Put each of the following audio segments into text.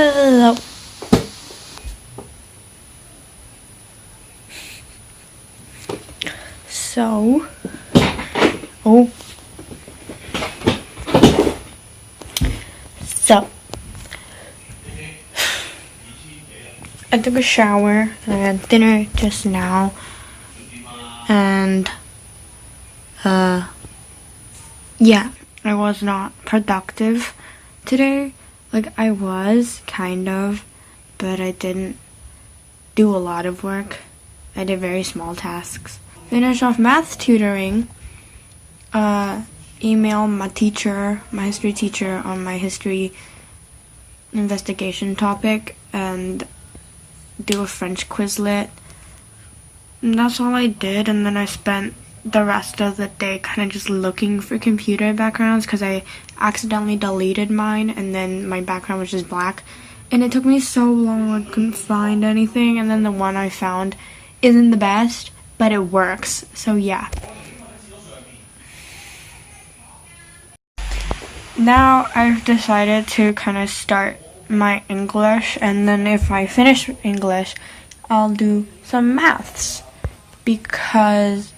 Hello. So, I took a shower and I had dinner just now, and yeah, I was not productive today. Like, I was kind of, but I didn't do a lot of work. I did very small tasks. Finished off math tutoring, email my teacher, my history teacher, on my history investigation topic, and do a French Quizlet. And that's all I did, and then I spent the rest of the day kind of just looking for computer backgrounds because I accidentally deleted mine, and then my background was just black. And it took me so long, I couldn't find anything, and then the one I found isn't the best, but it works, so yeah. Now I've decided to kind of start my English, and then if I finish English, I'll do some maths, because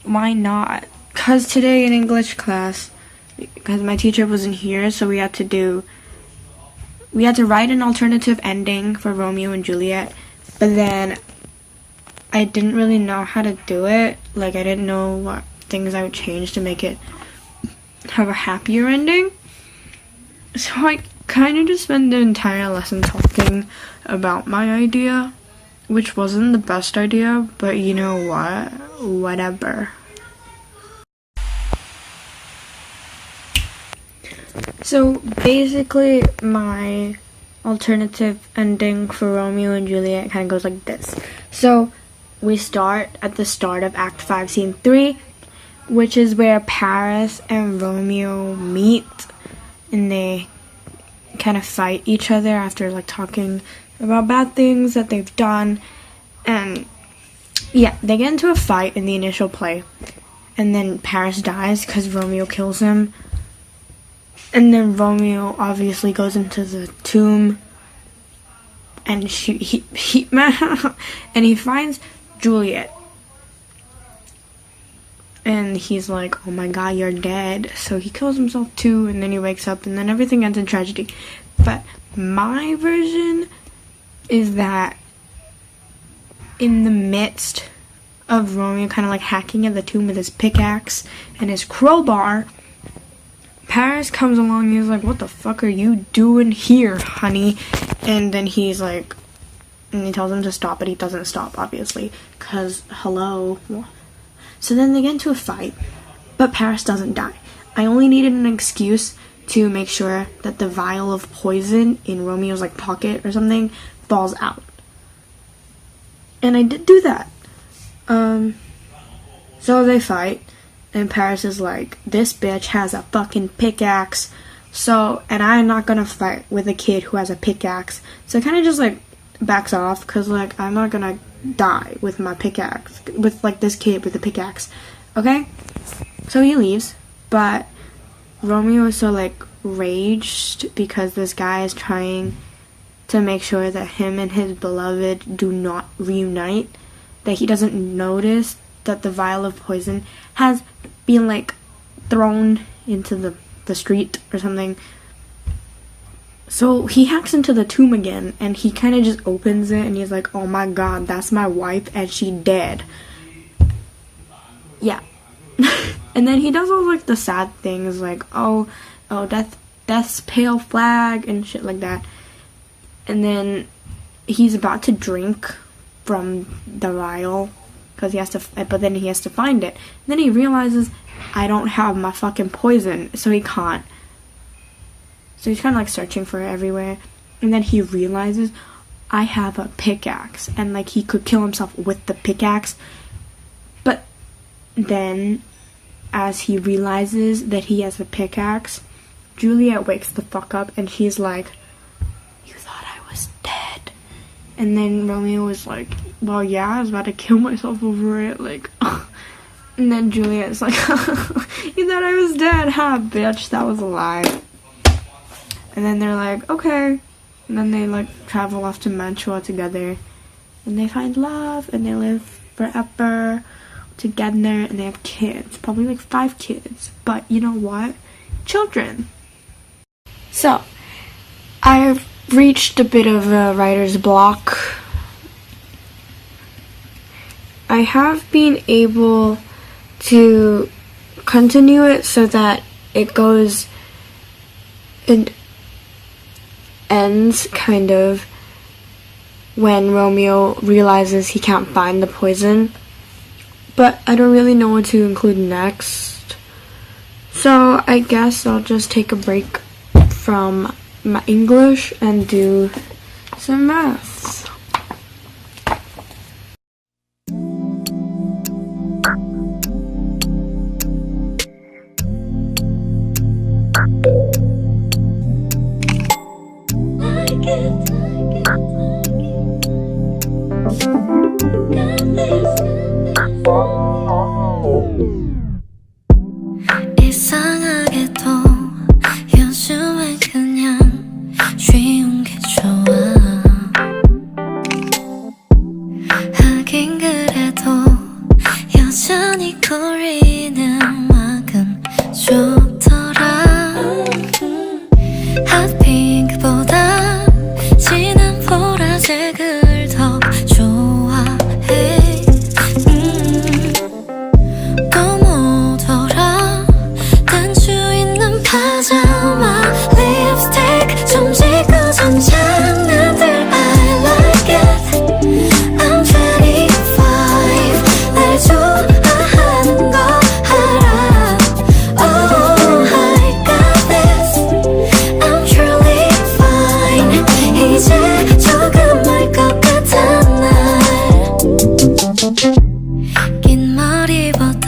why not? Because today in English class, because my teacher wasn't here, so we had to write an alternative ending for Romeo and Juliet, but then I didn't really know how to do it. Like, I didn't know what things I would change to make it have a happier ending. So I kind of just spent the entire lesson talking about my idea, which wasn't the best idea, but you know what? Whatever. So basically, my alternative ending for Romeo and Juliet kind of goes like this. So we start at the start of Act 5, Scene 3, which is where Paris and Romeo meet, and they kind of fight each other after like talking about bad things that they've done. And yeah, they get into a fight in the initial play, and then Paris dies because Romeo kills him. And then Romeo obviously goes into the tomb, and and he finds Juliet, and he's like, oh my god, you're dead. So he kills himself too, and then he wakes up, and then everything ends in tragedy. But my version is that in the midst of Romeo kind of like hacking at the tomb with his pickaxe and his crowbar, Paris comes along and he's like, what the fuck are you doing here, honey? And then he's like, and he tells him to stop, but he doesn't stop, obviously, because, hello. So then they get into a fight, but Paris doesn't die. I only needed an excuse to make sure that the vial of poison in Romeo's like pocket or something falls out. And I did do that. So they fight, and Paris is like, this bitch has a fucking pickaxe, so, and I'm not gonna fight with a kid who has a pickaxe. So it kind of just like backs off, because like, I'm not gonna die with my pickaxe, with like this kid with a pickaxe, okay? So he leaves, but Romeo is so like raged because this guy is trying to make sure that him and his beloved do not reunite, that he doesn't notice that the vial of poison has been like thrown into the street or something. So he hacks into the tomb again, and he kind of just opens it, and he's like, oh my god, that's my wife, and she dead. Yeah. And then he does all like the sad things, like, oh, death's pale flag and shit like that. And then he's about to drink from the vial, because but then he has to find it. And then he realizes, I don't have my fucking poison, so he can't. So he's kind of like searching for it everywhere. And then he realizes, I have a pickaxe, and like he could kill himself with the pickaxe. But then, as he realizes that he has a pickaxe, Juliet wakes the fuck up, and she's like, you thought I was dead. And then Romeo was like, well, yeah, I was about to kill myself over it, like, and then Juliet's like, you thought I was dead, huh, bitch, that was a lie. And then they're like, okay, And then they like travel off to Mantua together, and they find love, and they live forever together, and they have kids, probably like 5 kids. But you know what? Children. So, I've reached a bit of a writer's block. I have been able to continue it so that it goes and ends kind of when Romeo realizes he can't find the poison, but I don't really know what to include next, so I guess I'll just take a break from my English and do some maths. 이상하게도 요즘엔 그냥 쉬운 게 좋아. 하긴 그래도 여전히 거리는 음악은 좋더라. 핫핑크보다 진한 보라색을 더 좋아해. 또 뭐더라? 단추 있는 파자마, 립스틱 좀 지고 좀 장난들. I like it. I'm 25. 날 좋아하는 거 알아. Oh, I got this. I'm truly fine. 이제 조금 알 것 같은 날. 긴 머리보다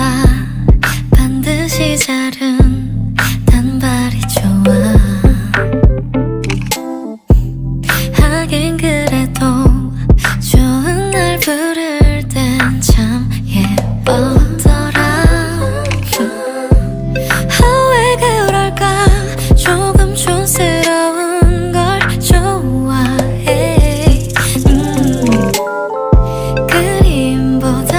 반드시 자른 단발이 좋아. 하긴 그래도 좋은 날 부를 땐 참 예쁘더라. 왜 그럴까? 조금 촌스러운 걸 좋아해. 그림보다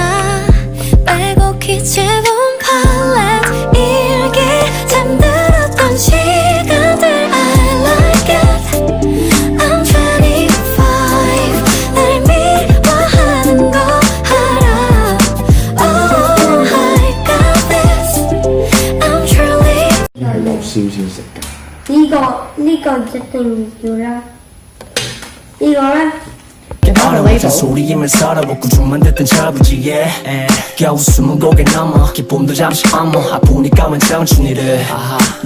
빼곡히 재본 팔레트, 일기 잠들었던 시간들. I like it. I'm 25. 날 미워하는 거 알아. Oh, I got this. I'm truly. 係落少少食㗎。呢個一定要啦。呢個咧？ 어려워진 소리임을 서러웠고 좀만 듣던 저부지에 겨우 20곡에 넘어 기쁨도 잠시 엄어 아프니까 웬 청춘이를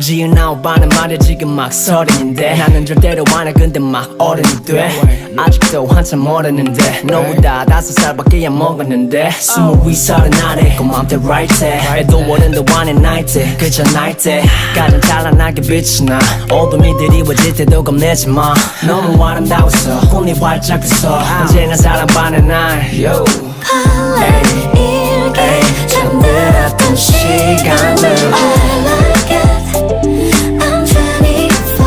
지은 9반은 말야 지금 막 30인데 나는 절대로 안해 근데 막 어른이 돼 아직도 한참 모르는데 너보다 5살밖에 안 먹었는데 20, 30 아래 고맘때 right 때 애도 어른도 안해 나이 때 그저 나이 때 가장 찬란하게 빛이 나 어둠이 드리워질 때도 겁내지 마 너무 아름다웠어 꿈이 활짝 피서 언제나 사랑받는 날 yo. 일기 잠들었던 시간들. I like it. I'm 25.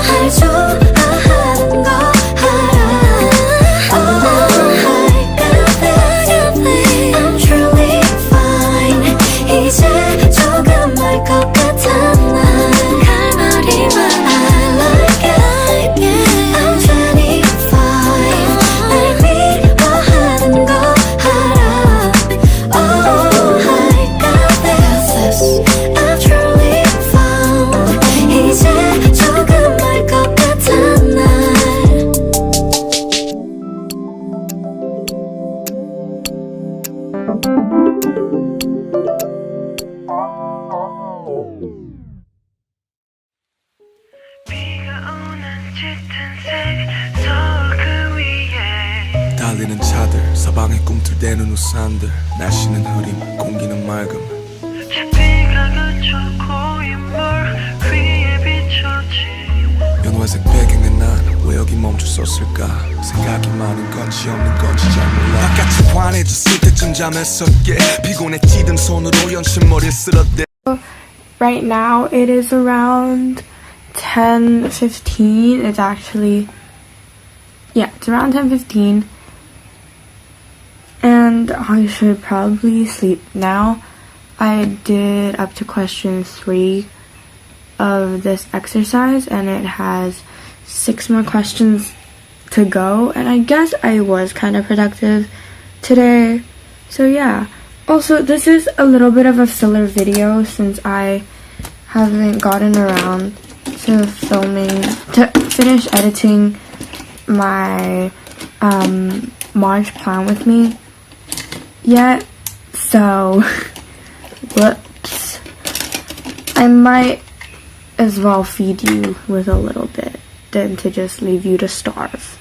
날 좋아하는 거 알아. Oh, I got this. I'm truly fine. 이제 조금 알 것 같은 날. 할 말이 많아. I like it. I'm 25. 날 미워하는 거 알아. Oh, I got this. I'm truly found. 이제 조금 알 것 같은 날. 비가 오는 짙은 색 서울 그 위에 달리는 차들 서방에 꿈틀대는 우산들 날씨는 흐림 공기는 맑음 햇비가 그쳐 고인물 위에 비춰진 연화색 배경에 난 왜 여기 멈춰섰을까 생각이 많은 건지 없는 건지 잘 몰라 바깥이 환해졌을 때쯤 잠에서 깨 피곤해지던 손으로 연신머리를 쓸어대 Right now it is around 10:15. It's actually, yeah, it's around 10:15. And I should probably sleep now. I did up to question 3 of this exercise, and it has 6 more questions to go, and I guess I was kind of productive today. So yeah. Also, this is a little bit of a filler video since I haven't gotten around to finish editing my March plan with me yet. So whoops. I might as well feed you with a little bit than to just leave you to starve.